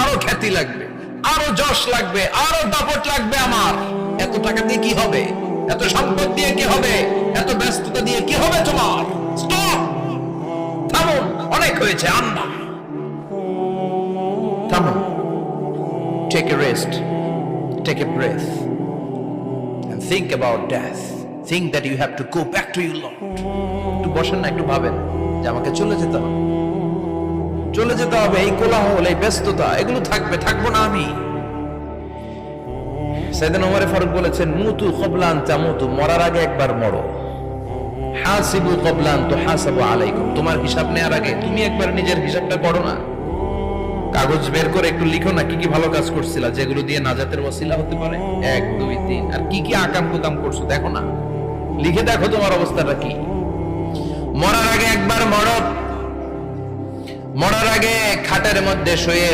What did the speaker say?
আরো খ্যাতি লাগবে, আরো যশ লাগবে, আরো দাপট লাগবে আমার। এত টাকা দিয়ে কি হবে? এত সম্পদ দিয়ে কি হবে? এত ব্যস্ততা দিয়ে কি হবে তোমার? স্টপ, থামুন, অনেক হয়েছে। আন্না, থামুন, take a rest, take a breath and think about death. Think that you have to go back to your Lord. একটু বসেন না, একটু ভাবেন যে আমাকে চলে যেতে হবে, চলে যেতে হবে। এই কোলাহল, এই ব্যস্ততা, এগুলো থাকবে, থাকবো না আমি। সাইয়েদনা ওমর ফারুক বলেছেন, মুতু ক্বাবলা আন তামুতু, মরার আগে একবার মরো। হাসিবু ক্বাবলা আন তুহাসাবু আলাইকুম, তোমার হিসাব নেওয়ার আগে তুমি একবার নিজের হিসাবটা করো না। কাগজ বের করে একটু লিখো না কি কি ভালো কাজ করছিলা, যেগুলো দিয়ে নাজাতের ওসিলা হতে পারে। 1 2 3, আর কি কি আকাম কুকাম করছো দেখো না, লিখে দেখো তোমার অবস্থাটা কি। মরার আগে একবার মরো। মরার আগে খাটের মধ্যে শুয়ে